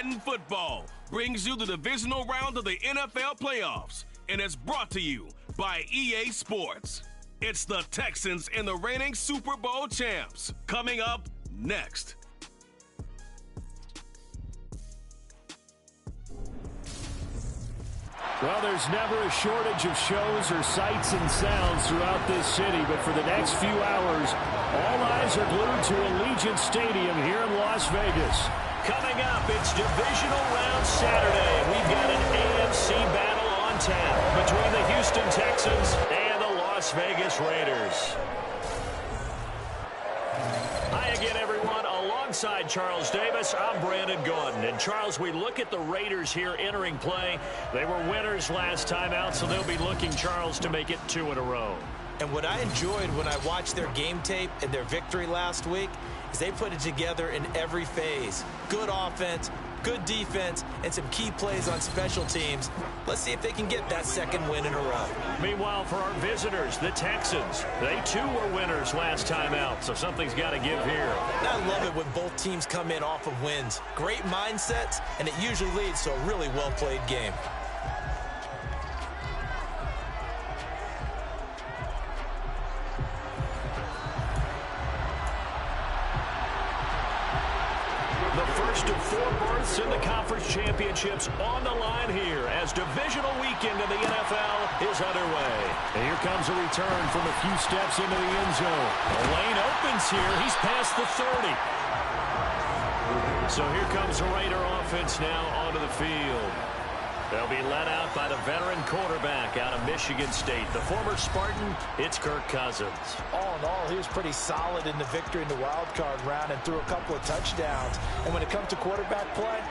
Madden Football brings you the divisional round of the NFL playoffs, and it's brought to you by EA Sports. It's the Texans and the reigning Super Bowl champs. Coming up next. Well, there's never a shortage of shows or sights and sounds throughout this city, but for the next few hours, all eyes are glued to Allegiant Stadium here in Las Vegas. Coming up, it's Divisional Round Saturday. We've got an AFC battle on tap between the Houston Texans and the Las Vegas Raiders. Hi again, everyone. Alongside Charles Davis, I'm Brandon Gordon. And Charles, we look at the Raiders here entering play. They were winners last time out, so they'll be looking, Charles, to make it 2 in a row. And what I enjoyed when I watched their game tape and their victory last week is they put it together in every phase. Good offense, good defense, and some key plays on special teams. Let's see if they can get that second win in a row. Meanwhile, for our visitors, the Texans, they too were winners last time out, so something's got to give here. I love it when both teams come in off of wins. Great mindsets, and it usually leads to a really well-played game. In the conference championships on the line here as divisional weekend in the NFL is underway. And here comes a return from a few steps into the end zone. The lane opens here. He's past the 30. So here comes the Raider offense now onto the field. They'll be led out by the veteran quarterback out of Michigan State. The former Spartan, it's Kirk Cousins. All in all, he was pretty solid in the victory in the wild card round and threw a couple of touchdowns. And when it comes to quarterback play,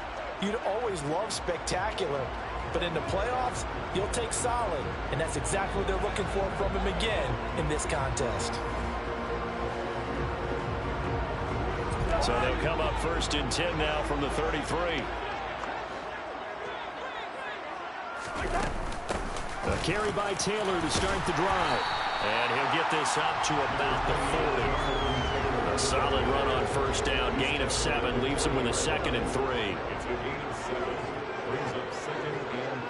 you'd always love spectacular. But in the playoffs, you'll take solid. And that's exactly what they're looking for from him again in this contest. So they'll come up first and 10 now from the 33. A carry by Taylor to start the drive. And he'll get this up to about the 40. A solid run on first down. Gain of 7 leaves him with a 2nd and 3. It's a gain of 7. Brings up 2nd and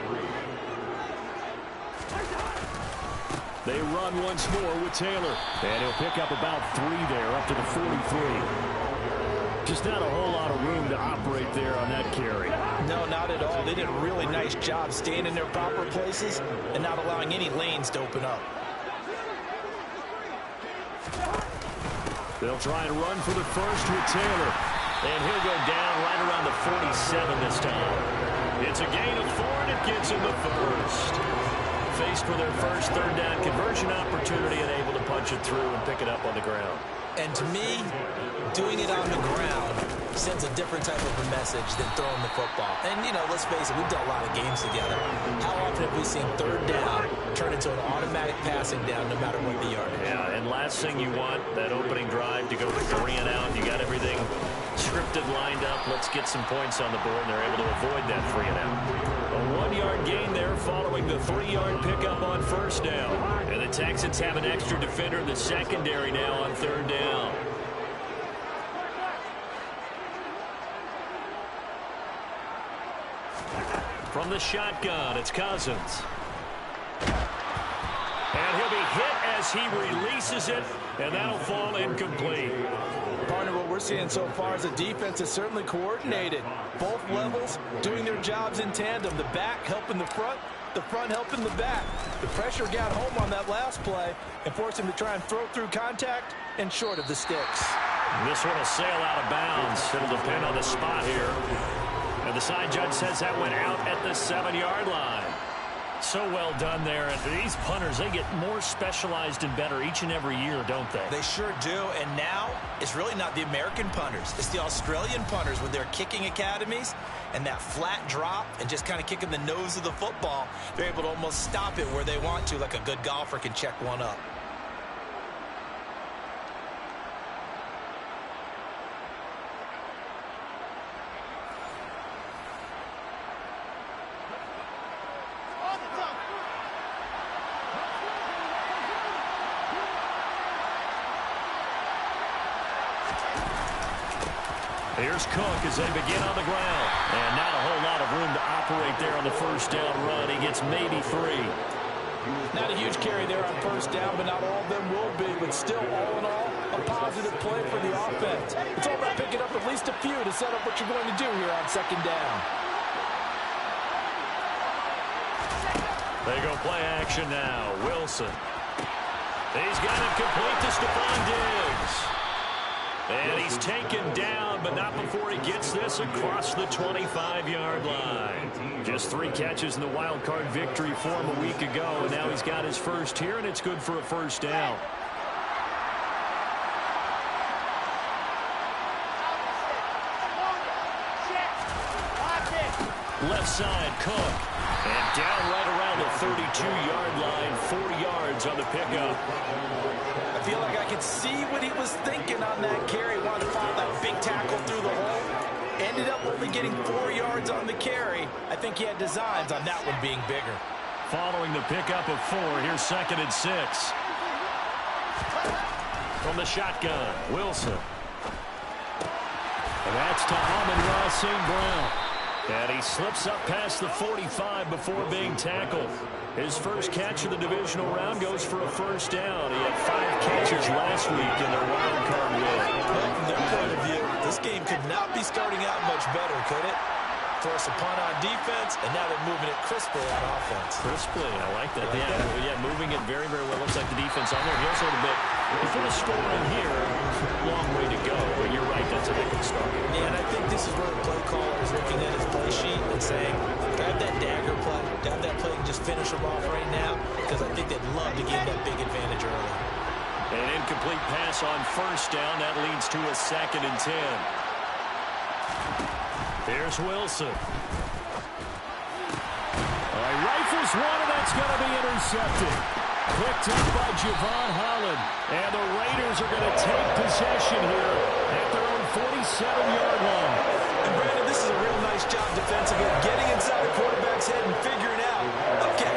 3. They run once more with Taylor. And he'll pick up about 3 there, up to the 43. Just not a whole lot of room to operate there on that carry. No, not at all. They did a really nice job staying in their proper places and not allowing any lanes to open up. They'll try and run for the first with Taylor. And he'll go down right around the 47 this time. It's a gain of 4, and it gets him the first. Faced with their first third down conversion opportunity and able to punch it through and pick it up on the ground. And to me, doing it on the ground sends a different type of a message than throwing the football. And, you know, let's face it, we've done a lot of games together. How often have we seen third down turn into an automatic passing down no matter what the yardage? Yeah, and last thing you want, that opening drive to go 3 and out. You got everything scripted, lined up. Let's get some points on the board, and they're able to avoid that 3 and out. A 1-yard gain there following the 3-yard pickup on first down. And the Texans have an extra defender in the secondary now on third down. From the shotgun, it's Cousins. And he'll be hit as he releases it, and that'll fall incomplete. Partner, what we're seeing so far is the defense is certainly coordinated. Both levels doing their jobs in tandem. The back helping the front helping the back. The pressure got home on that last play and forced him to try and throw through contact and short of the sticks. This one will sail out of bounds. It'll depend on the spot here. And the side judge says that went out at the 7-yard line. So well done there. And these punters, they get more specialized and better each and every year, don't they? They sure do. And now it's really not the American punters. It's the Australian punters with their kicking academies and that flat drop and just kind of kicking the nose of the football. They're able to almost stop it where they want to, like a good golfer can check one up. Here's Cook as they begin on the ground. And not a whole lot of room to operate there on the first down run. He gets maybe 3. Not a huge carry there on first down, but not all of them will be. But still, all in all, a positive play for the offense. It's all about picking up at least a few to set up what you're going to do here on second down. They go play action now. Wilson. He's got it complete to Stephon Diggs. And he's taken down, but not before he gets this across the 25-yard line. Just 3 catches in the wild card victory for him a week ago, and now he's got his first here, and it's good for a first down. Left side, Cook. And down right around the 32-yard line, 4 yards on the pickup. I feel like I could see what he was thinking on that carry. Wanted to follow that big tackle through the hole. Ended up only getting 4 yards on the carry. I think he had designs on that one being bigger. Following the pickup of 4, here's 2nd and 6. From the shotgun, Wilson. And that's to Amon-Ra St. Brown. And he slips up past the 45 before being tackled. His first catch of the divisional round goes for a first down. He had 5 catches last week in their wild card win. Well, from their point of view, this game could not be starting out much better, could it? Force a punt on defense, and now they're moving it crisply on offense. Crisply, I like that. Yeah, moving it very, very well. Looks like the defense on their heels a little bit. You put a score in here, long way to go, but you're right, that's a big start. Yeah, and I think this is where the play caller is looking at his play sheet and saying, grab that dagger play, grab that play and just finish them off right now, because I think they'd love to gain that big advantage early. An incomplete pass on first down. That leads to a 2nd and 10. Here's Wilson. All right, rifles one, and that's going to be intercepted. Picked up by Javon Holland. And the Raiders are going to take possession here at their own 47-yard line. And Brandon, this is a real nice job defensively, getting inside the quarterback's head and figuring out, okay,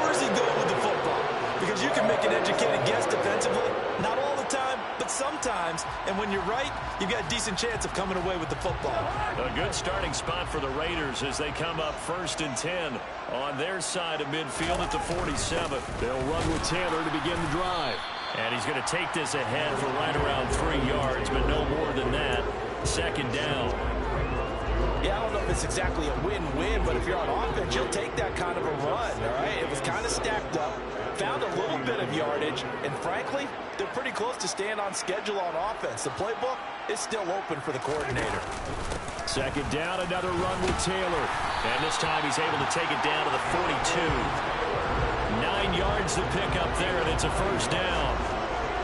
where's he going with the football? Because you can make an educated guess defensively, not all the time, but sometimes. And when you're right, you've got a decent chance of coming away with the football. A good starting spot for the Raiders as they come up 1st and 10 on their side of midfield at the 47. They'll run with Taylor to begin the drive. And he's going to take this ahead for right around 3 yards, but no more than that. 2nd down. Yeah, I don't know if it's exactly a win-win, but if you're on offense, you'll take that kind of a run, all right? It was kind of stacked up, found a little bit of yardage, and frankly, they're pretty close to staying on schedule on offense. The playbook is still open for the coordinator. 2nd down, another run with Taylor. And this time he's able to take it down to the 42. 9 yards to pick up there, and it's a first down.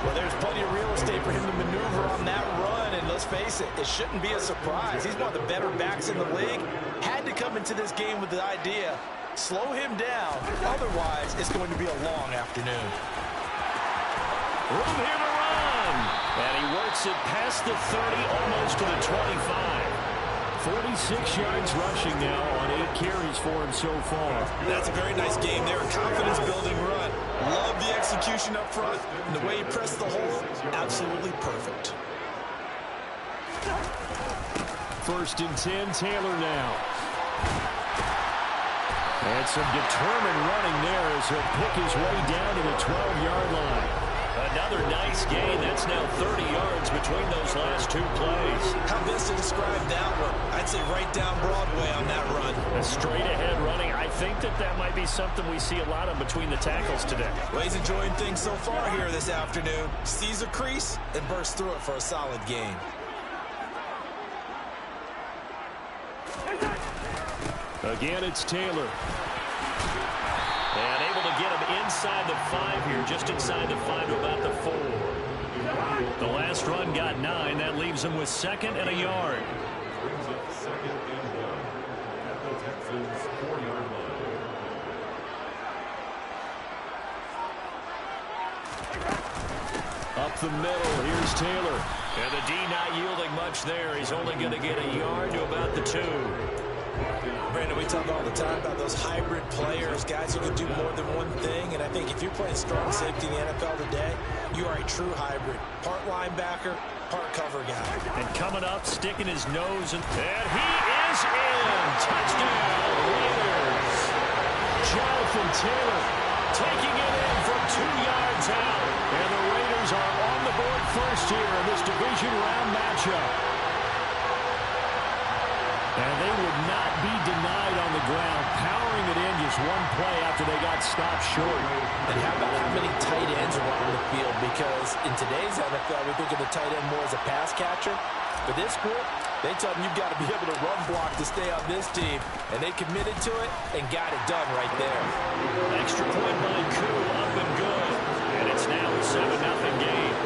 Well, there's plenty of real estate for him to maneuver on that run, and let's face it, it shouldn't be a surprise. He's one of the better backs in the league. Had to come into this game with the idea, slow him down, otherwise it's going to be a long afternoon. Room here to run, and he works it past the 30, almost to the 25. 46 yards rushing now on 8 carries for him so far. That's a very nice game there, a confidence-building run. Love the execution up front, and the way he pressed the hole, absolutely perfect. 1st and 10, Taylor now. And some determined running there as he'll pick his way down to the 12-yard line. Another nice gain. That's now 30 yards between those last 2 plays. How best to describe that one? I'd say right down Broadway on that run. A straight-ahead running. I think that might be something we see a lot of between the tackles today. Well, he's enjoying things so far here this afternoon. Sees a crease and bursts through it for a solid gain. Again, it's Taylor. And able to get him inside the 5 here, just inside the 5 to about the 4. The last run got 9. That leaves him with 2nd and a yard. Brings up 2nd and 1 at the Texans 4-yard line. Up the middle, here's Taylor. And the D not yielding much there. He's only going to get a yard to about the 2. Brandon, we talk all the time about those hybrid players, guys who can do more than one thing, and I think if you're playing strong safety in the NFL today, you are a true hybrid. Part linebacker, part cover guy. And coming up, sticking his nose, and he is in. Touchdown, Raiders. Jonathan Taylor taking it in from 2 yards out. And the Raiders are on the board first here in this division round matchup. And they would not be denied on the ground, powering it in just one play after they got stopped short. And how about how many tight ends are on the field? Because in today's NFL, we think of the tight end more as a pass catcher. For this group, they tell them you've got to be able to run block to stay on this team. And they committed to it and got it done right there. Extra point by Koo, up and good. And it's now a 7-0 game.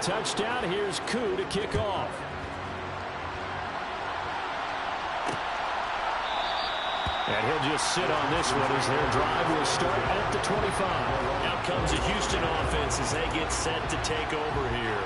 Touchdown. Here's Koo to kick off. And he'll just sit on this one as their drive will start at the 25. Out comes the Houston offense as they get set to take over here.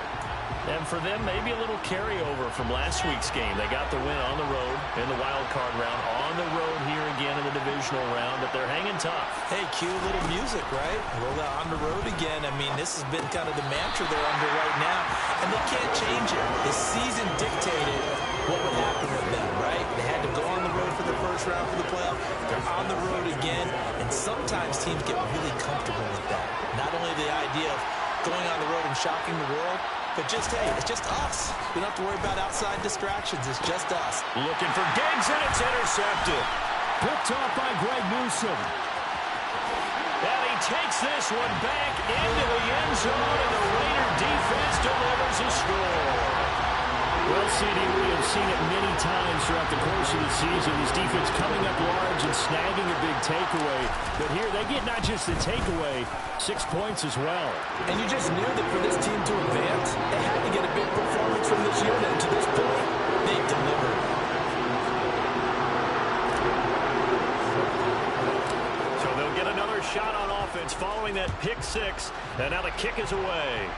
And for them, maybe a little carryover from last week's game. They got the win on the road in the wild card round, on the road here again in the divisional round, but they're hanging tough. Hey, cue a little music, right? Well, on the road again. I mean, this has been kind of the mantra they're under right now, and they can't change it. The season dictated what would happen with them, right? They had to go on the road for the first round for the playoff. They're on the road again, and sometimes teams get really comfortable with that. Not only the idea of going on the road and shocking the world, but just, hey, it's just us. We don't have to worry about outside distractions. It's just us. Looking for Diggs, and it's intercepted. Picked off by Greg Newsome. And he takes this one back into the end zone, and the Raider defense delivers a score. Well, CD, we have seen it many times throughout the course of the season. This defense coming up large and snagging a big takeaway. But here they get not just the takeaway, 6 points as well. And you just knew that for this team to advance, they had to get a big performance from this unit. And to this point, they delivered. So they'll get another shot on offense following that pick six. And now the kick is away.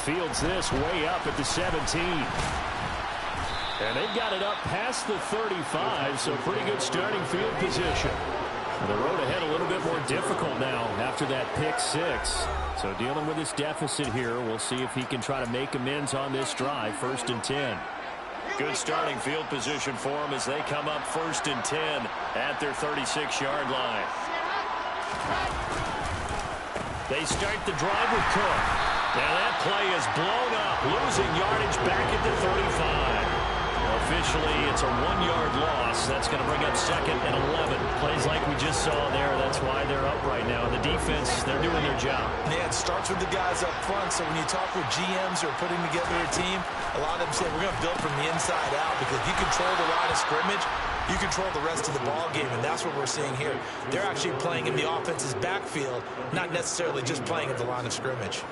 Fields this way up at the 17. And they've got it up past the 35, so pretty good starting field position. The road ahead a little bit more difficult now after that pick six. So dealing with this deficit here, we'll see if he can try to make amends on this drive. 1st and 10. Good starting field position for them as they come up 1st and 10 at their 36-yard line. They start the drive with Cook. Now that play is blown up, losing yardage back at the 35. Officially, it's a 1-yard loss. That's going to bring up 2nd and 11. Plays like we just saw there. That's why they're up right now. The defense, they're doing their job. Yeah, it starts with the guys up front. So when you talk with GMs who are putting together a team, a lot of them say we're going to build from the inside out, because if you control the line of scrimmage, you control the rest of the ball game, and that's what we're seeing here. They're actually playing in the offense's backfield, not necessarily just playing at the line of scrimmage.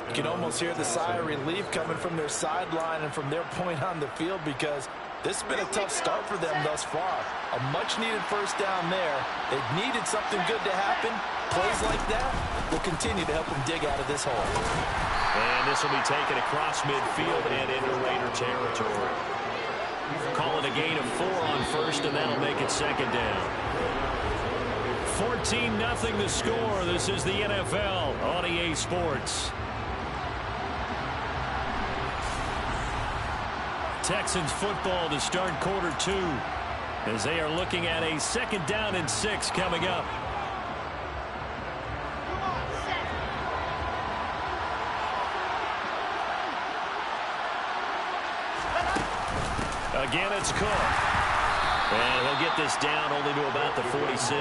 You can almost hear the sigh of relief coming from their sideline and from their point on the field, because this has been a tough start for them thus far. A much-needed first down there. They've needed something good to happen. Plays like that will continue to help them dig out of this hole. And this will be taken across midfield and into Raider territory. Call it a gain of 4 on 1st, and that'll make it 2nd down. 14-0 the score. This is the NFL on EA Sports. Texans football to start quarter 2 as they are looking at a 2nd down and 6 coming up. Again, it's Cook. And he'll get this down only to about the 46.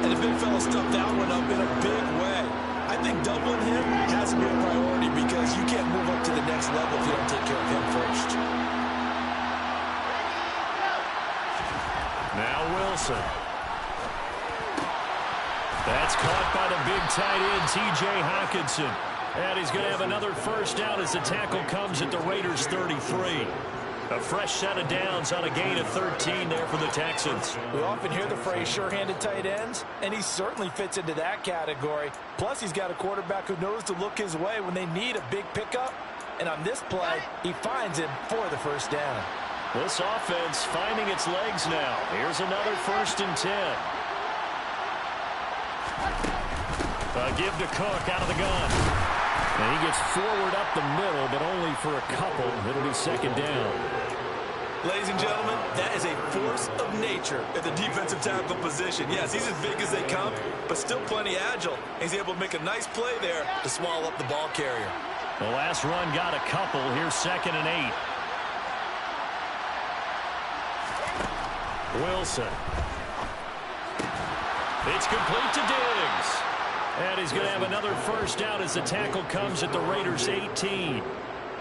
And the big fella stuffed that one up in a big way. I think doubling him has to be a priority, because you can't move up to the next level if you don't take care of him first. Now Wilson. That's caught by the big tight end, T.J. Hockenson. And he's going to have another first down as the tackle comes at the Raiders' 33. A fresh set of downs on a gain of 13 there for the Texans. We often hear the phrase sure-handed tight ends, and he certainly fits into that category. Plus, he's got a quarterback who knows to look his way when they need a big pickup. And on this play, he finds him for the first down. This offense finding its legs now. Here's another 1st and 10. A give to Cook out of the gun. And he gets forward up the middle, but only for a couple. It'll be 2nd down. Ladies and gentlemen, that is a force of nature at the defensive tackle position. Yes, he's as big as they come, but still plenty agile. He's able to make a nice play there to swallow up the ball carrier. The last run got a couple. Here's 2nd and 8. Wilson. It's complete to Diggs. And he's going to have another 1st down as the tackle comes at the Raiders' 18.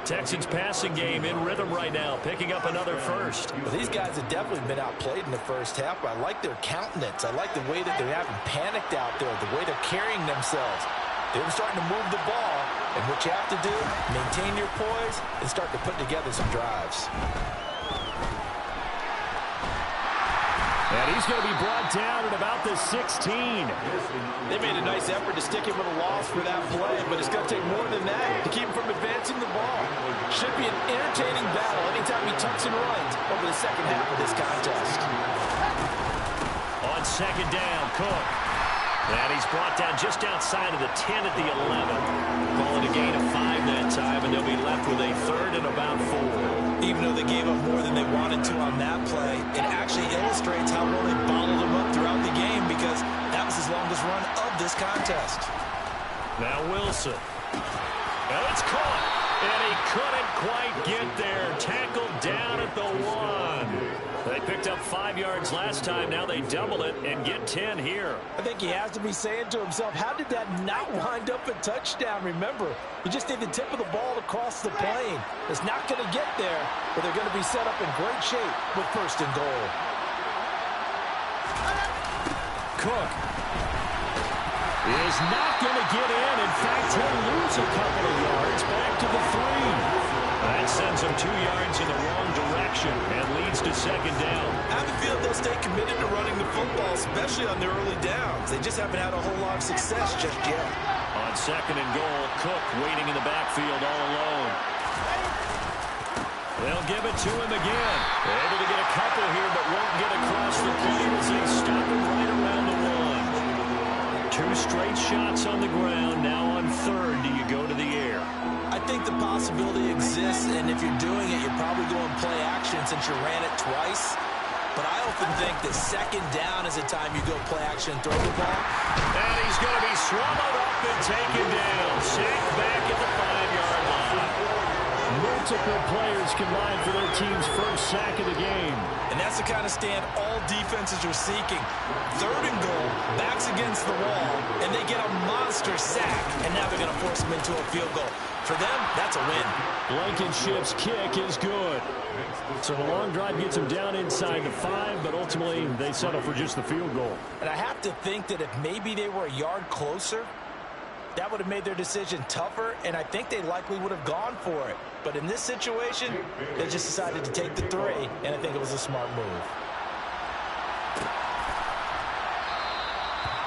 Texans passing game in rhythm right now, picking up another 1st. Well, these guys have definitely been outplayed in the first half. I like their countenance. I like the way that they haven't panicked out there, the way they're carrying themselves. They're starting to move the ball, and what you have to do, maintain your poise and start to put together some drives. And he's going to be brought down at about the 16. They made a nice effort to stick him with a loss for that play, but it's going to take more than that to keep him from advancing the ball. Should be an entertaining battle anytime he tucks and runs over the second half of this contest. On 2nd down, Cook. And he's brought down just outside of the 10 at the 11. Calling a gain of 5 that time, and they'll be left with a 3rd and about 4. Even though they gave up more than they wanted to on that play, it actually illustrates how well they bottled them up throughout the game because that was his longest run of this contest. Now Wilson. And it's caught. And he couldn't quite get there. Tackled down at the 1. They picked up 5 yards last time. Now they double it and get 10 here. I think he has to be saying to himself, how did that not wind up a touchdown? Remember, you just need the tip of the ball to cross the plane. It's not going to get there, but they're going to be set up in great shape with 1st and goal. Cook is not going to get in. In fact, he'll lose a couple of yards back to the 3. That sends him 2 yards in the wrong direction and leads to 2nd down. I have a feeling they'll stay committed to running the football, especially on their early downs. They just haven't had a whole lot of success just yet. On 2nd and goal, Cook waiting in the backfield all alone. They'll give it to him again. Able to get a couple here, but won't get across the plane as they stop him right around the 1. 2 straight shots on the ground. Now on 3rd, do you go to the air? I think the possibility exists, and if you're doing it, you're probably going play action since you ran it twice. But I often think that 2nd down is the time you go play action and throw the ball. And he's going to be swallowed up and taken down. Sacked back at the 5-yard line. Multiple players combined for their team's 1st sack of the game. And that's the kind of stand all defenses are seeking. 3rd and goal, backs against the wall, and they get a monster sack. And now they're going to force them into a field goal. For them, that's a win. Blankenship's kick is good. So the long drive gets them down inside the 5, but ultimately they settle for just the field goal. And I have to think that if maybe they were a yard closer, that would have made their decision tougher, and I think they likely would have gone for it. But in this situation, they just decided to take the 3, and I think it was a smart move.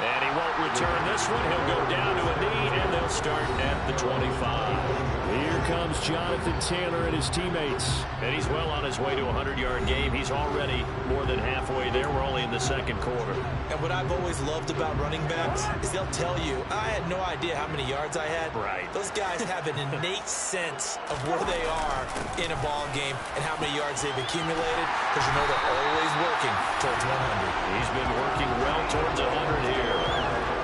And he won't return this one. He'll go down to a knee, and they'll start at the 25. Here comes Jonathan Taylor and his teammates. And he's well on his way to a 100-yard game. He's already more than halfway there. We're only in the 2nd quarter. And what I've always loved about running backs is they'll tell you, I had no idea how many yards I had. Right. Those guys have an innate sense of where they are in a ball game and how many yards they've accumulated because you know they're always working towards 100. He's been working well towards 100 here.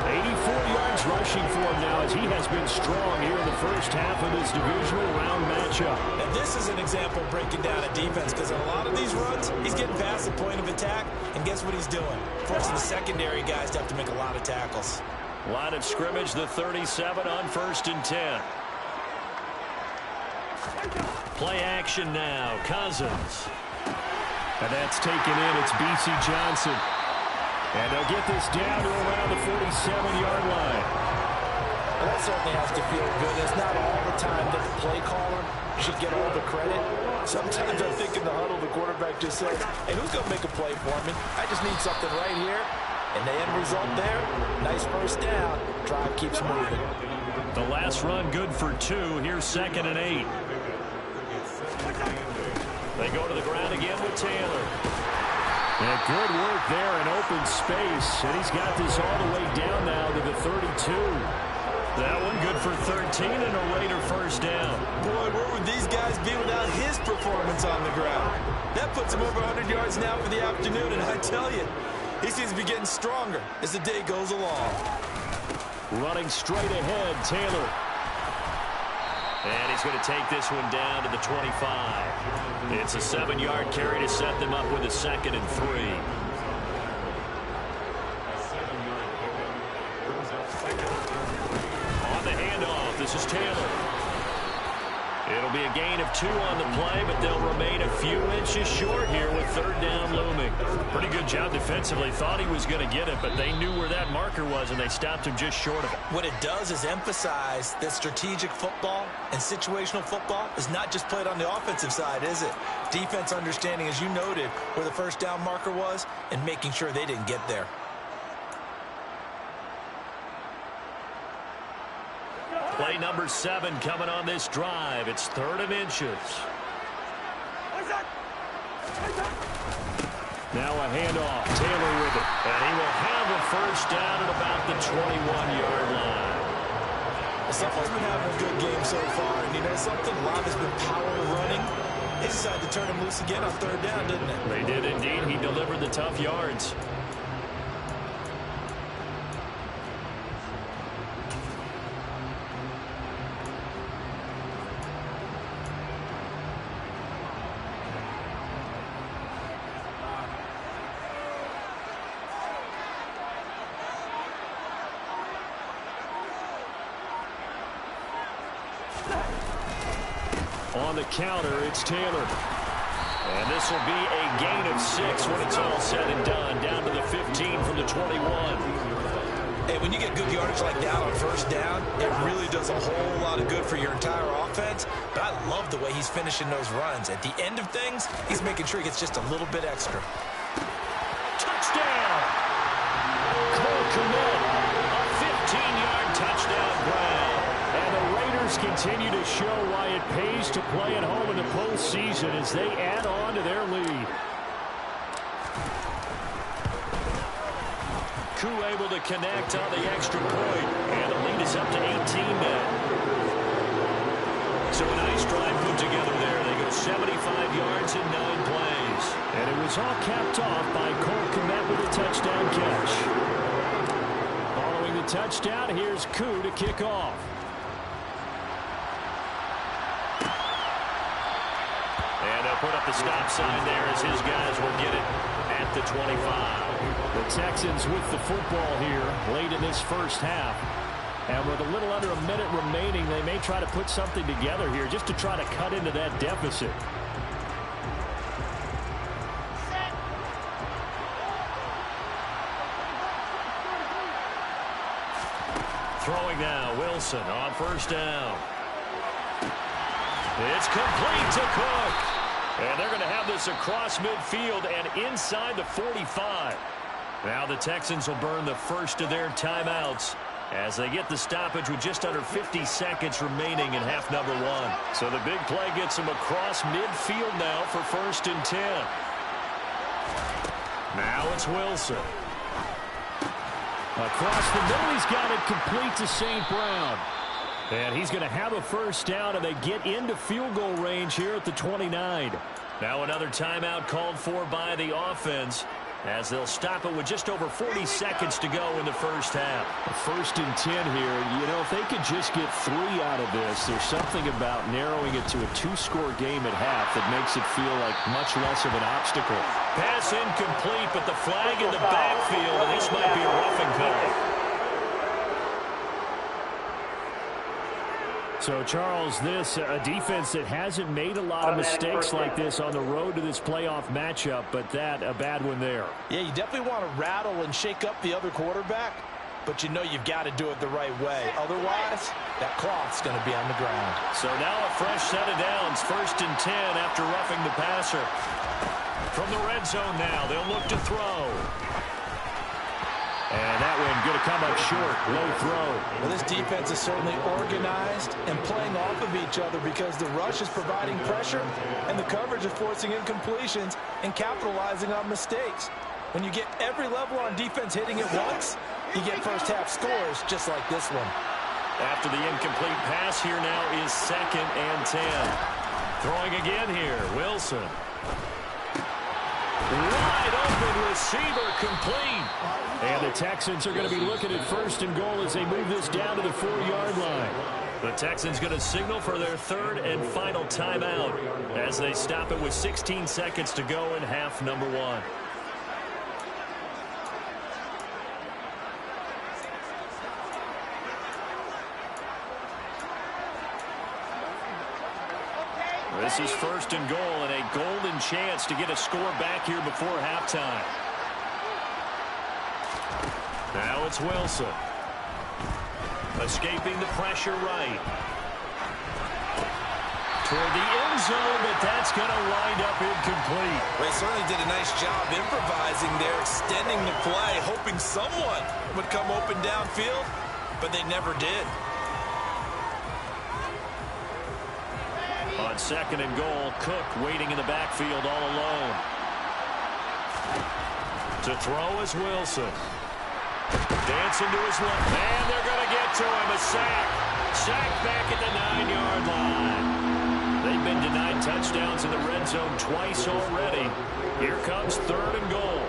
84 yards rushing for him now as he has been strong here in the first half of this divisional round matchup. And this is an example of breaking down a defense because in a lot of these runs, he's getting past the point of attack, and guess what he's doing? Forcing the secondary guys to have to make a lot of tackles. Line of scrimmage, the 37 on 1st and 10. Play action now, Cousins. And that's taken in, it's B.C. Johnson. And they'll get this down to around the 47-yard line. Well, that certainly has to feel good. It's not all the time that the play caller should get all the credit. Sometimes I think in the huddle, the quarterback just says, hey, who's going to make a play for me? I just need something right here. And the end result there, nice first down. Drive keeps moving. The last run good for 2. Here's 2nd and 8. They go to the ground again with Taylor. And good work there in open space. And he's got this all the way down now to the 32. That one good for 13 and a Raider first down. Boy, where would these guys be without his performance on the ground? That puts him over 100 yards now for the afternoon, and I tell you, he seems to be getting stronger as the day goes along. Running straight ahead, Taylor. And he's going to take this one down to the 25. It's a 7-yard carry to set them up with a 2nd and 3. On the handoff, this is Taylor. It'll be a gain of 2 on the play, but they'll remain a few inches short here with 3rd down looming. Pretty good job defensively. Thought he was going to get it, but they knew where that marker was, and they stopped him just short of it. What it does is emphasize that strategic football and situational football is not just played on the offensive side, is it? Defense understanding, as you noted, where the first down marker was and making sure they didn't get there. Play number 7 coming on this drive. It's 3rd and inches. Now a handoff. Taylor with it. And he will have a first down at about the 21-yard line. Someone's been having a good game so far. And you know something? A lot has been power running. They decided to turn him loose again on 3rd down, didn't they? They did indeed. He delivered the tough yards. On the counter, it's Taylor. And this will be a gain of 6 when it's all said and done. Down to the 15 from the 21. Hey, when you get good yardage like that on 1st down, it really does a whole lot of good for your entire offense. But I love the way he's finishing those runs. At the end of things, he's making sure he gets just a little bit extra. Touchdown! Cole Kmet, a 15-yard touchdown grab. And the Raiders continue to show why it pays to play at home in the postseason as they add on to their lead. Koo able to connect on the extra point, and the lead is up to 18 now. So a nice drive put together there. They go 75 yards in 9 plays. And it was all capped off by Cole Kmet with a touchdown catch. Following the touchdown, here's Koo to kick off. And they'll put up the stop sign there as his guys will get it at the 25. The Texans with the football here late in this first half. And with a little under a minute remaining, they may try to put something together here just to try to cut into that deficit. Throwing now, Wilson on 1st down. It's complete to Cook. And they're going to have this across midfield and inside the 45. Now the Texans will burn the first of their timeouts as they get the stoppage with just under 50 seconds remaining in half number 1. So the big play gets them across midfield now for 1st and 10. Now it's Wilson. Across the middle, he's got it complete to St. Brown. And he's going to have a first down, and they get into field goal range here at the 29. Now another timeout called for by the offense as they'll stop it with just over 40 seconds to go in the first half. 1st and 10 here. You know, if they could just get 3 out of this, there's something about narrowing it to a 2-score game at half that makes it feel like much less of an obstacle. Pass incomplete, but the flag in the backfield, and this might be a roughing call. So, Charles, this a defense that hasn't made a lot of mistakes like this on the road to this playoff matchup, but that a bad one there. Yeah, you definitely want to rattle and shake up the other quarterback, but you know you've got to do it the right way. Otherwise, that cloth's going to be on the ground. So now a fresh set of downs, 1st and 10 after roughing the passer. From the red zone now, they'll look to throw. And that one going to come up short, low throw. Well, this defense is certainly organized and playing off of each other because the rush is providing pressure and the coverage is forcing incompletions and capitalizing on mistakes. When you get every level on defense hitting it once, you get first half scores just like this one. After the incomplete pass, here now is 2nd and 10. Throwing again here, Wilson. Wide open receiver, complete. And the Texans are going to be looking at 1st and goal as they move this down to the 4-yard line. The Texans going to signal for their 3rd and final timeout as they stop it with 16 seconds to go in half number 1. This is 1st and goal and a golden chance to get a score back here before halftime. Now it's Wilson. Escaping the pressure right. Toward the end zone, but that's going to wind up incomplete. They certainly did a nice job improvising there, extending the play, hoping someone would come open downfield, but they never did. On 2nd and goal, Cook waiting in the backfield all alone. To throw is Wilson. Dancing to his left. And they're going to get to him. A sack. Sack back at the 9-yard line. They've been denied touchdowns in the red zone twice already. Here comes 3rd and goal.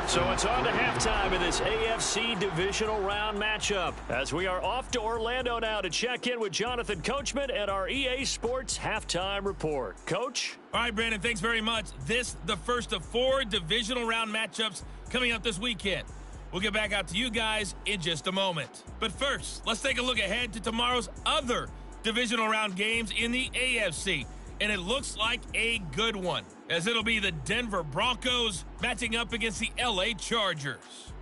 So it's on to halftime in this AFC Divisional Round matchup as we are off to Orlando now to check in with Jonathan Coachman and our EA Sports Halftime Report. Coach? All right, Brandon, thanks very much. This the first of 4 Divisional Round matchups coming up this weekend. We'll get back out to you guys in just a moment. But first, let's take a look ahead to tomorrow's other Divisional Round games in the AFC. And it looks like a good one, as it'll be the Denver Broncos matching up against the LA Chargers.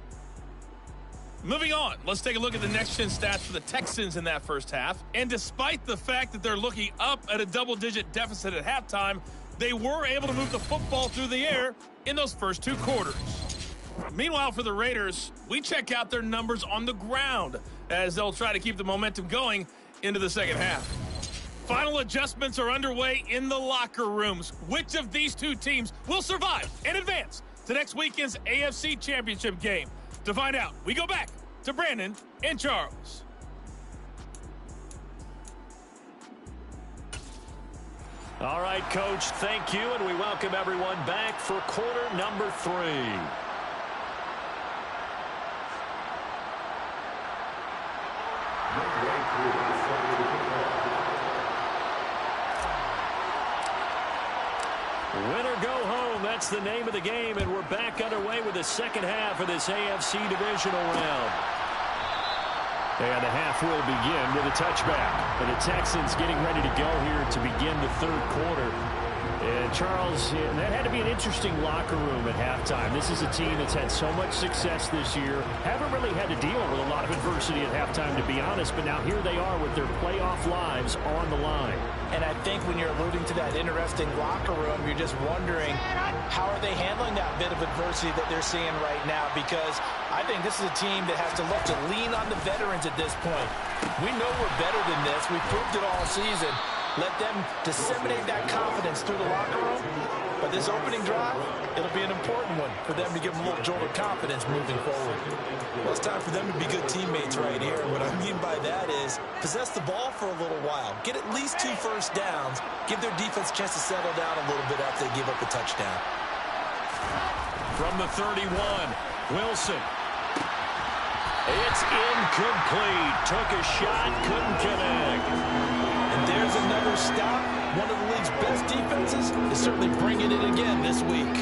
Moving on, let's take a look at the next-gen stats for the Texans in that first half. And despite the fact that they're looking up at a double-digit deficit at halftime, they were able to move the football through the air in those first 2 quarters. Meanwhile, for the Raiders, we check out their numbers on the ground as they'll try to keep the momentum going into the second half. Final adjustments are underway in the locker rooms. Which of these 2 teams will survive and advance to next weekend's AFC Championship game? To find out, we go back to Brandon and Charles. All right, Coach, thank you, and we welcome everyone back for quarter number 3. Winner go home, that's the name of the game, and we're back underway with the second half of this AFC Divisional Round. And the half will begin with a touchback. And the Texans getting ready to go here to begin the 3rd quarter. And Charles, that had to be an interesting locker room at halftime. This is a team that's had so much success this year. Haven't really had to deal with a lot of adversity at halftime, to be honest. But now here they are with their playoff lives on the line. And I think when you're alluding to that interesting locker room, you're just wondering how are they handling that bit of adversity that they're seeing right now, because I think this is a team that has to look to lean on the veterans at this point. We know we're better than this. We've proved it all season. Let them disseminate that confidence through the locker room. But this opening drive, it'll be an important one for them to give them a little jolt of confidence moving forward. Well, it's time for them to be good teammates right here. What I mean by that is possess the ball for a little while. Get at least 2 first downs. Give their defense a chance to settle down a little bit after they give up a touchdown. From the 31, Wilson. It's incomplete. Took a shot, couldn't connect. And there's another stop. One of the league's best defenses is certainly bringing it again this week.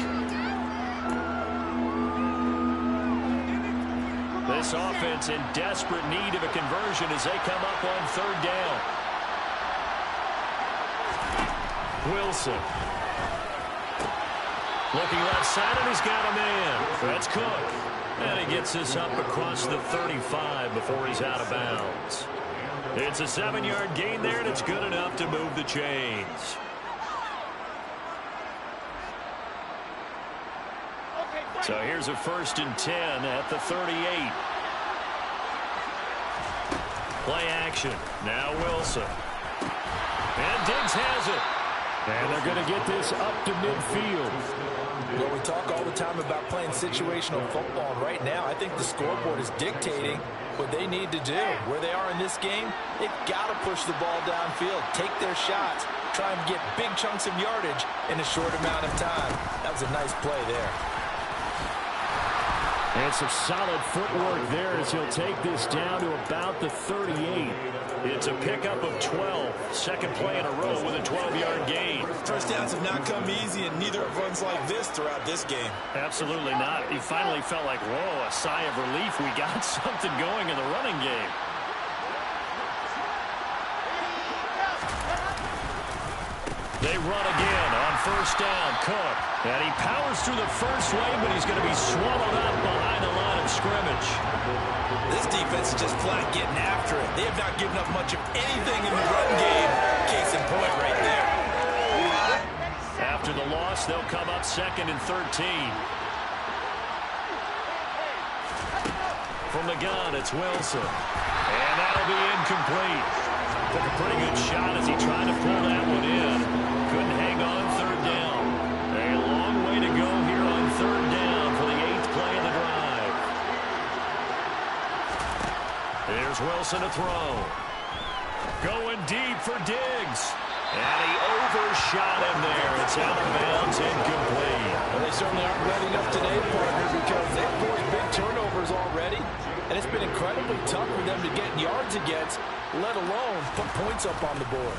This offense in desperate need of a conversion as they come up on 3rd down. Wilson. Looking left side, and he's got a man. That's Cook. And he gets this up across the 35 before he's out of bounds. It's a 7-yard gain there, and it's good enough to move the chains. So here's a 1st and 10 at the 38. Play action. Now Wilson. And Diggs has it. And they're going to get this up to midfield. Well, we talk all the time about playing situational football, and right now I think the scoreboard is dictating what they need to do. Where they are in this game, they've got to push the ball downfield, take their shots, try and get big chunks of yardage in a short amount of time. That was a nice play there. And some solid footwork there as he'll take this down to about the 38. It's a pickup of 12. Second play in a row with a 12-yard gain. First downs have not come easy, and neither have runs like this throughout this game. Absolutely not. He finally felt like, whoa, a sigh of relief. We got something going in the running game. They run again on 1st down. Cook. And he powers through the first wave, but he's going to be swallowed up behind the line of scrimmage. This defense is just flat getting after it. They have not given up much of anything in the run game. Case in point right there. After the loss, they'll come up 2nd and 13. From the gun, it's Wilson. And that'll be incomplete. Took a pretty good shot as he tried to pull that one in. Couldn't hang on 3rd down. A long way to go here on 3rd down for the 8th play of the drive. Here's Wilson to throw. Going deep for Diggs. And he overshot him there. It's out of bounds, incomplete. Well, they certainly aren't letting up today, partner, because they've forced big turnovers already. And it's been incredibly tough for them to get yards against, let alone put points up on the board.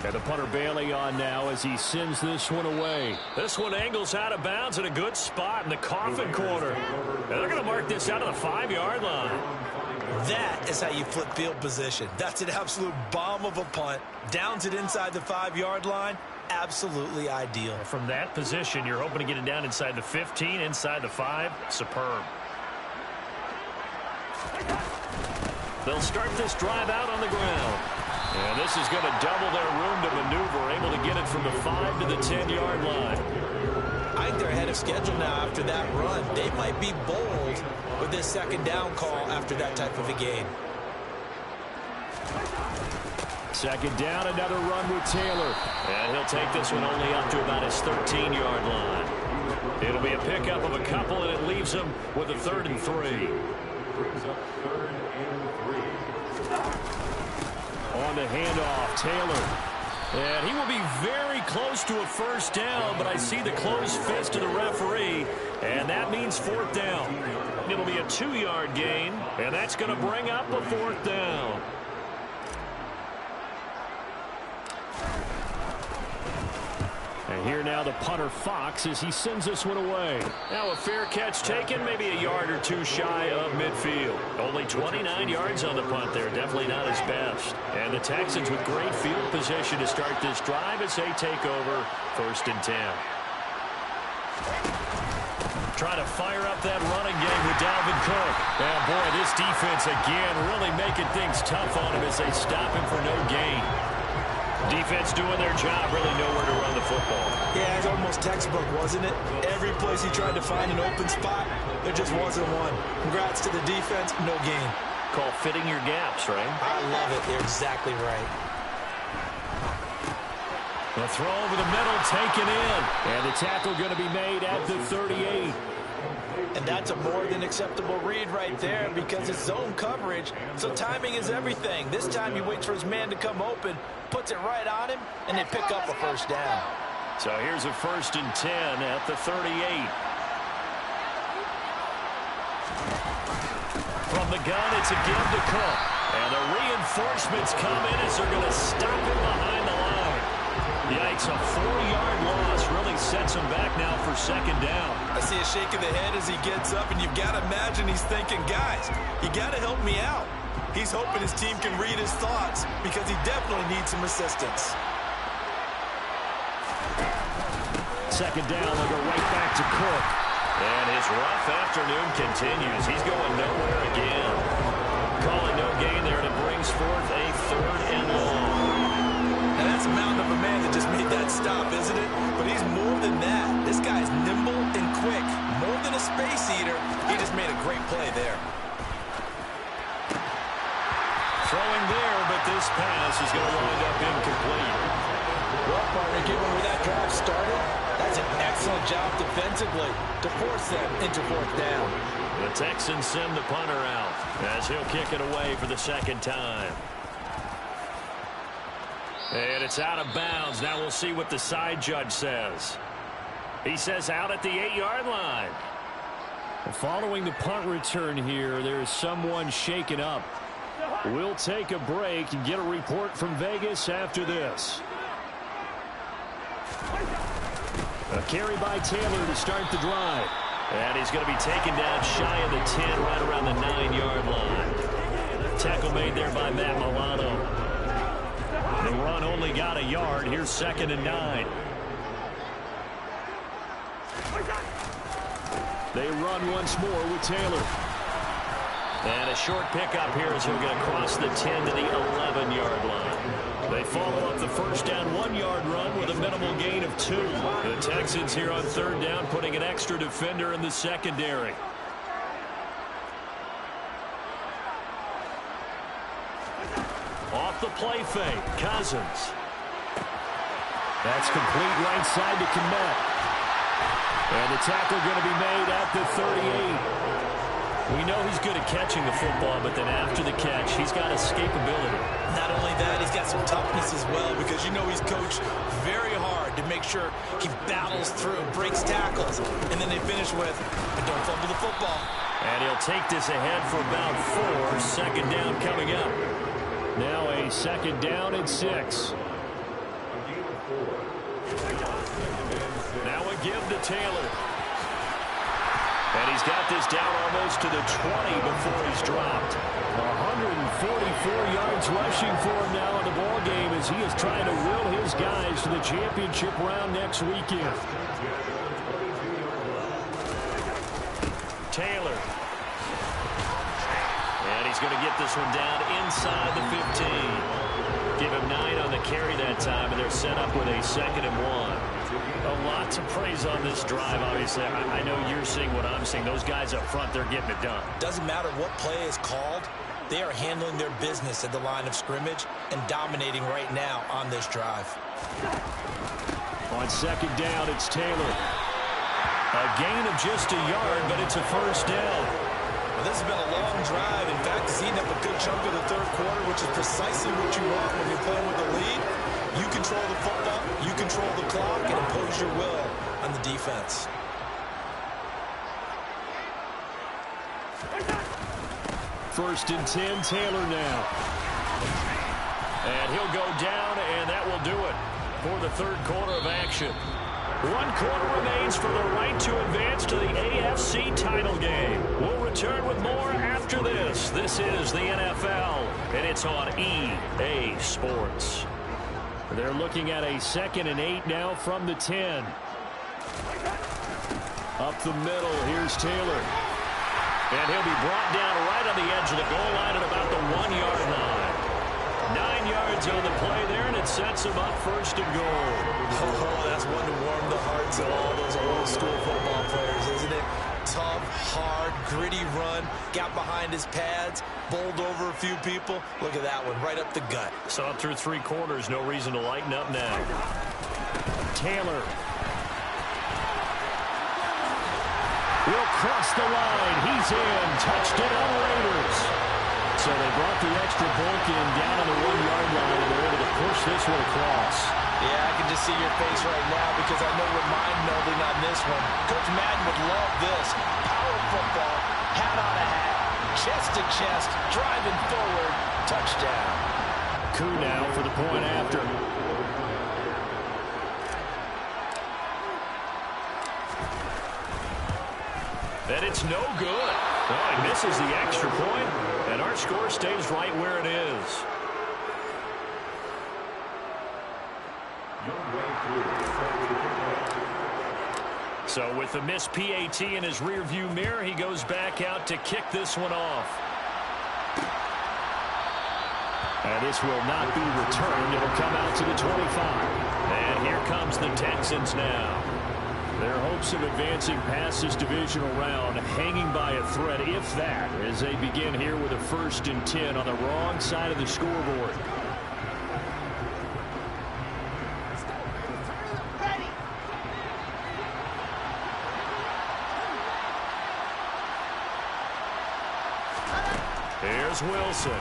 And the punter Bailey on now as he sends this one away. This one angles out of bounds in a good spot in the coffin corner. And they're going to mark this out of the 5-yard line. That is how you flip field position. That's an absolute bomb of a punt. Downs it inside the 5-yard line. Absolutely ideal. From that position, you're hoping to get it down inside the 15, inside the 5. Superb. They'll start this drive out on the ground. And this is going to double their room to maneuver, able to get it from the 5 to the 10-yard line. I think they're ahead of schedule now after that run. They might be bold with this 2nd down call after that type of a game. 2nd down, another run with Taylor. And he'll take this one only up to about his 13-yard line. It'll be a pickup of a couple, and it leaves him with a 3rd and 3. On the handoff, Taylor. And he will be very close to a 1st down, but I see the closed fist of the referee, and that means 4th down. It'll be a 2-yard gain, and that's going to bring up a 4th down. And here now the punter Fox as he sends this one away. Now a fair catch taken, maybe a yard or two shy of midfield. Only 29 yards on the punt there, definitely not his best. And the Texans with great field position to start this drive as they take over 1st and 10. Trying to fire up that running game with Dalvin Cook. And boy, this defense again really making things tough on him as they stop him for no gain. Defense doing their job, really nowhere to run the football. Yeah, it's almost textbook, wasn't it? Every place he tried to find an open spot, there just wasn't one. Congrats to the defense, no gain. Call fitting your gaps, right? I love it. You're exactly right. The throw over the middle, taken in. And the tackle going to be made at the 38. And that's a more than acceptable read right there because it's zone coverage, so timing is everything. This time he waits for his man to come open, puts it right on him, and they pick up a 1st down. So here's a 1st and 10 at the 38. From the gun, it's a give to Cook. And the reinforcements come in as they're going to stop him behind the line. Yikes, a 4-yard loss really sets him back now for 2nd down. I see a shake of the head as he gets up, and you've got to imagine he's thinking, guys, you got to help me out. He's hoping his team can read his thoughts because he definitely needs some assistance. 2nd down, they'll go right back to Cook. And his rough afternoon continues. He's going nowhere again. Calling no gain there, and it brings henceforth a 3rd and long. Now that's a mountain of a man that just made that stop, isn't it? But he's more than that. This guy's nimble and quick. More than a space eater. He just made a great play there. Throwing there, but this pass is going to wind up incomplete. Well, partner, given where that drive started, that's an excellent job defensively to force them into 4th down. The Texans send the punter out as he'll kick it away for the 2nd time. And it's out of bounds. Now we'll see what the side judge says. He says out at the 8-yard line. Following the punt return here, there is someone shaken up. We'll take a break and get a report from Vegas after this. A carry by Taylor to start the drive. And he's going to be taken down shy of the 10, right around the 9-yard line. Tackle made there by Matt Milano. The run only got a yard. Here's 2nd and 9. They run once more with Taylor. And a short pickup here as he'll get across the 10 to the 11-yard line. They follow up the first down 1-yard run with a minimal gain of 2. The Texans here on 3rd down putting an extra defender in the secondary. Off the play fake, Cousins. That's complete right side to Kmet. And the tackle going to be made at the 38. We know he's good at catching the football, but then after the catch, he's got escapability. Not only that, he's got some toughness as well, because you know he's coached very hard to make sure he battles through, breaks tackles, and then they finish with, but don't fumble the football. And he'll take this ahead for about 4. 2nd down coming up. Now a 2nd down and 6. Now a give to Taylor. And he's got this down almost to the 20 before he's dropped. 144 yards rushing for him now in the ball game as he is trying to will his guys to the championship round next weekend. Taylor. And he's going to get this one down inside the 15. Give him 9 on the carry that time, and they're set up with a 2nd and 1. A lot to praise on this drive, obviously. I know you're seeing what I'm seeing. Those guys up front, they're getting it done. Doesn't matter what play is called. They are handling their business at the line of scrimmage and dominating right now on this drive. On 2nd down, it's Taylor. A gain of just a yard, but it's a 1st down. Well, this has been a long drive. In fact, it's eating up a good chunk of the 3rd quarter, which is precisely what you want when you're playing with the lead. You control the football, you control the clock, and impose your will on the defense. First and 10, Taylor now. And he'll go down, and that will do it for the 3rd quarter of action. 1 quarter remains for the right to advance to the AFC title game. We'll return with more after this. This is the NFL, and it's on EA Sports. They're looking at a 2nd and 8 now from the 10. Up the middle, here's Taylor. And he'll be brought down right on the edge of the goal line at about the 1-yard line. 9 yards on the play there, and it sets him up 1st and goal. Oh, that's one to warm the hearts of all those old school football players, isn't it? Tough, hard, gritty run, got behind his pads, bowled over a few people. Look at that one, right up the gut. Saw it through 3 quarters, no reason to lighten up now. Taylor. Will cross the line. He's in. Touchdown, Raiders. So they brought the extra bulk in down on the 1-yard line, and they're able to push this one across. Yeah, I can just see your face right now because I know we're mind-melding on this one. Coach Madden would love this. Power football, hat on a hat, chest to chest, driving forward, touchdown. Coup now for the point after. And it's no good. Oh, he misses the extra point, and our score stays right where it is. So with the missed PAT in his rearview mirror, he goes back out to kick this one off. And this will not be returned. It'll come out to the 25. And here comes the Texans now. Their hopes of advancing past this divisional round hanging by a thread, if that, as they begin here with a 1st and 10 on the wrong side of the scoreboard. Here's Wilson.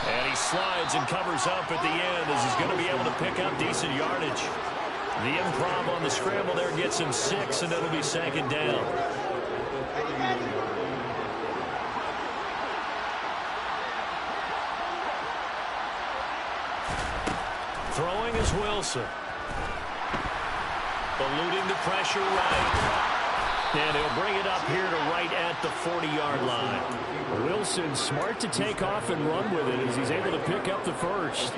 And he slides and covers up at the end as he's going to be able to pick up decent yardage. The improv on the scramble there gets him 6, and it'll be 2nd down. Throwing is Wilson. Eluding the pressure right. And he'll bring it up here to right at the 40-yard line. Wilson smart to take off and run with it as he's able to pick up the 1st.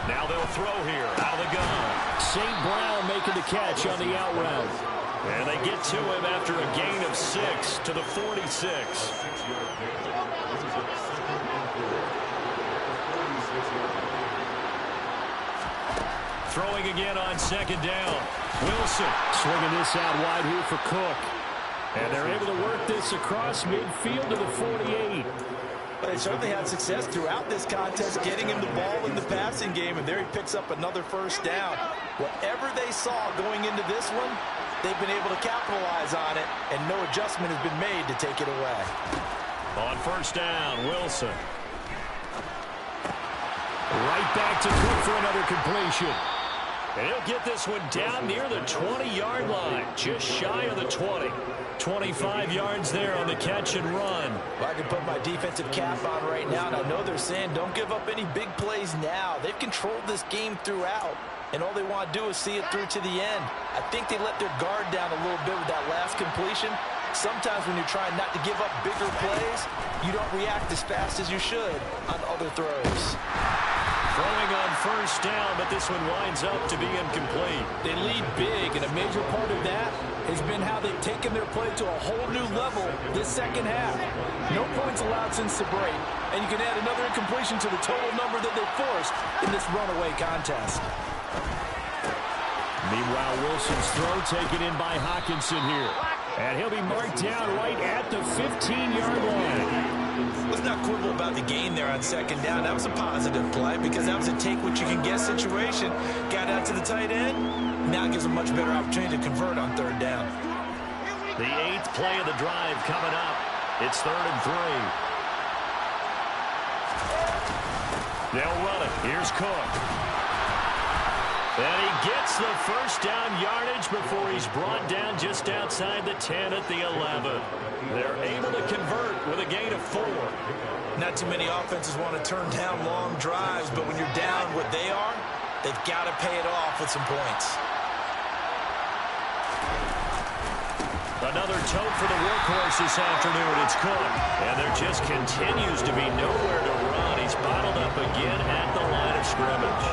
Now they'll throw here out of the gun. St. Brown making the catch on the out route. And they get to him after a gain of 6 to the 46. Throwing again on 2nd down. Wilson swinging this out wide here for Cook. And they're able to work this across midfield to the 48. But they certainly had success throughout this contest, getting him the ball in the passing game, and there he picks up another 1st down. Whatever they saw going into this one, they've been able to capitalize on it, and no adjustment has been made to take it away. On 1st down, Wilson. Right back to Cook for another completion. And he'll get this one down near the 20-yard line, just shy of the 20. 25 yards there on the catch and run. Well, I can put my defensive cap on right now, and I know they're saying don't give up any big plays now. They've controlled this game throughout, and all they want to do is see it through to the end. I think they let their guard down a little bit with that last completion. Sometimes when you're trying not to give up bigger plays, you don't react as fast as you should on other throws. Throwing on 1st down, but this one winds up to be incomplete. They lead big, and a major part of that has been how they've taken their play to a whole new level this 2nd half. No points allowed since the break, and you can add another incompletion to the total number that they forced in this runaway contest. Meanwhile, Wilson's throw taken in by Hawkinson here. And he'll be marked down right at the 15-yard line. Let's not quibble about the gain there on 2nd down. That was a positive play because that was a take-what-you-can-get situation. Got out to the tight end. Now it gives a much better opportunity to convert on 3rd down. The 8th play of the drive coming up. It's 3rd and 3. They'll run it. Here's Cook. And he gets the 1st down yardage before he's brought down just outside the 10 at the 11. They're able to convert with a gain of 4. Not too many offenses want to turn down long drives, but when you're down what they are, they've got to pay it off with some points. Another tote for the workhorse this afternoon. It's Cook. And there just continues to be nowhere to run. He's bottled up again at the line of scrimmage.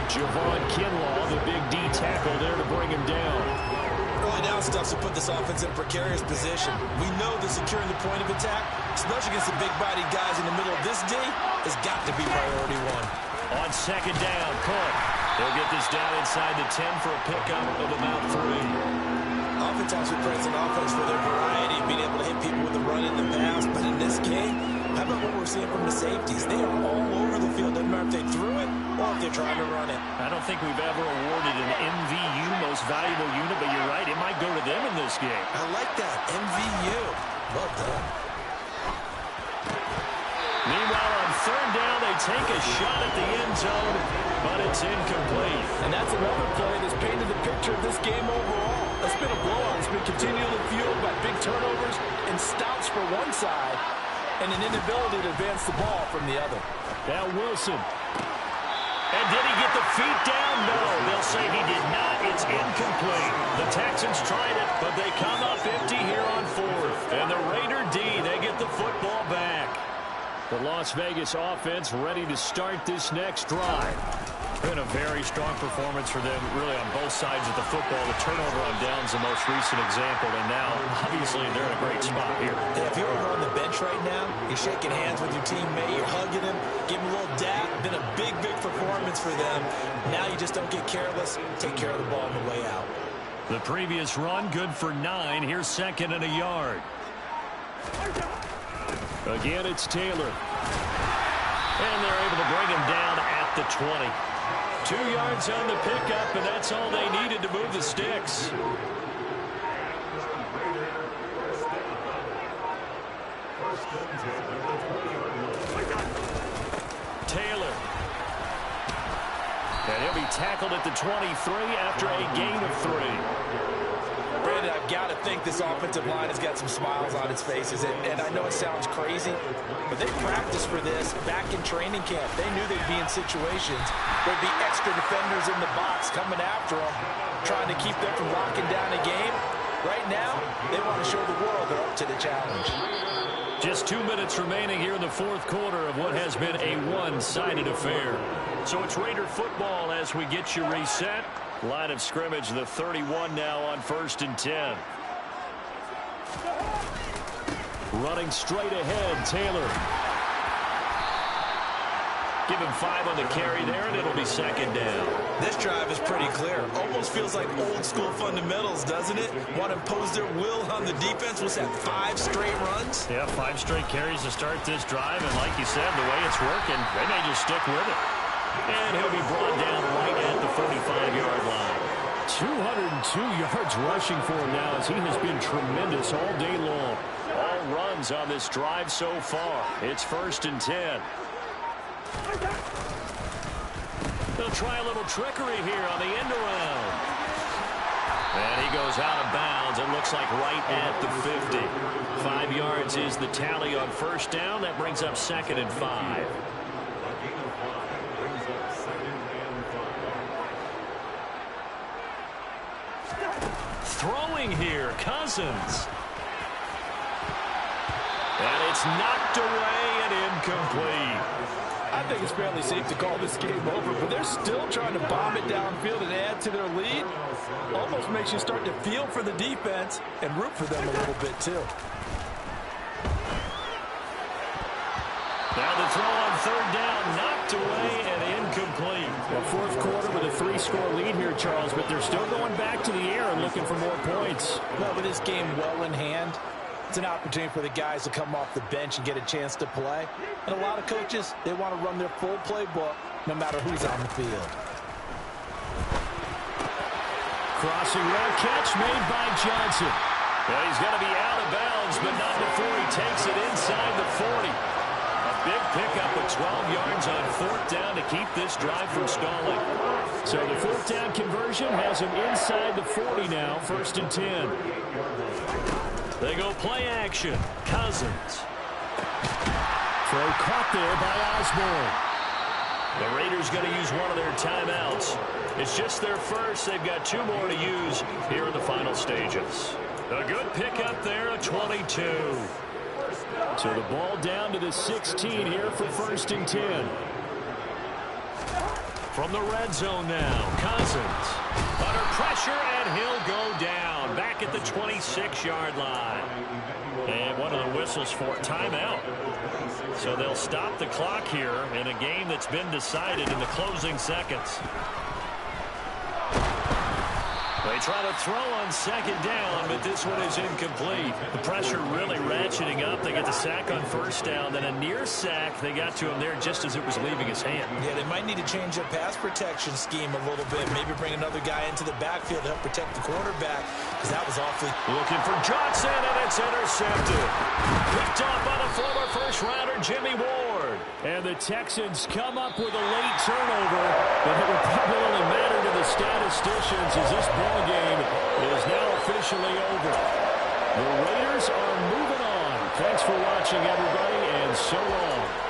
Javon Kinlaw, the big D tackle there to bring him down. Early down stuff to put this offense in a precarious position. We know that securing the point of attack, especially against the big-bodied guys in the middle of this D, has got to be priority 1. On 2nd down, Cook. He'll get this down inside the 10 for a pickup of about 3. Oftentimes we praise an offense for their variety, being able to hit people with the run in the pass, but in this game, how about what we're seeing from the safeties? They are all over the field. Doesn't matter if they threw it or if they're trying to run it. I don't think we've ever awarded an MVU, most valuable unit, but you're right, it might go to them in this game. I like that, MVU. Well done. Meanwhile, on 3rd down, they take a shot at the end zone, but it's incomplete. And that's another play that's painted the picture of this game overall. It's been a blowout. It's been continually fueled by big turnovers and stops for one side and an inability to advance the ball from the other. Now Wilson. And did he get the feet down? No, they'll say he did not. It's incomplete. The Texans tried it, but they come up empty here on 4th. And the Raider D, they get the football back. The Las Vegas offense ready to start this next drive. Been a very strong performance for them, really, on both sides of the football. The turnover on downs, the most recent example, and now, obviously, they're in a great spot here. Yeah, if you were on the bench right now, you're shaking hands with your teammate, you're hugging him, giving him a little dap. Been a big, big performance for them. Now you just don't get careless. Take care of the ball on the way out. The previous run, good for 9. Here's second and a yard. Again, it's Taylor. And they're able to bring him down at the 20. 2 yards on the pickup, and that's all they needed to move the sticks. Taylor. And he'll be tackled at the 23 after a gain of 3. Brandon, I've got to think this offensive line has got some smiles on its faces. And I know it sounds crazy, but they practiced for this back in training camp. They knew they'd be in situations where there'd be extra defenders in the box coming after them, trying to keep them from locking down a game. Right now, they want to show the world they're up to the challenge. Just 2 minutes remaining here in the fourth quarter of what has been a one-sided affair. So it's Raider football as we get you reset. Line of scrimmage, the 31 now on 1st and 10. Running straight ahead, Taylor. Give him 5 on the carry there, and it'll be second down. This drive is pretty clear. Almost feels like old school fundamentals, doesn't it? Want to impose their will on the defense. What's that, 5 straight runs? Yeah, 5 straight carries to start this drive, and like you said, the way it's working, they may just stick with it. And he'll be brought down right at the 45-yard line. 202 yards rushing for him now as he has been tremendous all day long. All runs on this drive so far. It's 1st and 10. They'll try a little trickery here on the end around. And he goes out of bounds. It looks like right at the 50. 5 yards is the tally on 1st down. That brings up 2nd and 5. Throwing here, Cousins. And it's knocked away and incomplete. I think it's fairly safe to call this game over, but they're still trying to bomb it downfield and add to their lead. Almost makes you start to feel for the defense and root for them a little bit, too. Now the throw on 3rd down, knocked away and incomplete. Well, fourth quarter with a 3-score lead here, Charles, but they're still going back to the air and looking for more points. Well, with this game well in hand, it's an opportunity for the guys to come off the bench and get a chance to play. And a lot of coaches, they want to run their full playbook no matter who's on the field. Crossing road catch made by Johnson. Well, he's going to be out of bounds, but not before he takes it inside the 40. A big pickup of 12 yards on 4th down to keep this drive from stalling. So the 4th down conversion has him inside the 40 now, 1st and 10. They go play action. Cousins. Throw caught there by Osborne. The Raiders going to use one of their timeouts. It's just their first. They've got 2 more to use here in the final stages. A good pickup there, a 22. So the ball down to the 16 here for 1st and 10. From the red zone now, Cousins. Under pressure, and he'll go down. Back at the 26-yard line. And one of the whistles for timeout. So they'll stop the clock here in a game that's been decided in the closing seconds. They try to throw on 2nd down, but this one is incomplete. The pressure really ratcheting up. They get the sack on 1st down, then a near sack. They got to him there just as it was leaving his hand. Yeah, they might need to change their pass protection scheme a little bit. Maybe bring another guy into the backfield to help protect the quarterback, because that was awfully... Looking for Johnson, and it's intercepted. Picked off by the former first-rounder, Jimmy Ward. And the Texans come up with a late turnover, but it will probably only matter to the statisticians as this ball game is now officially over. The Raiders are moving on. Thanks for watching, everybody, and so long.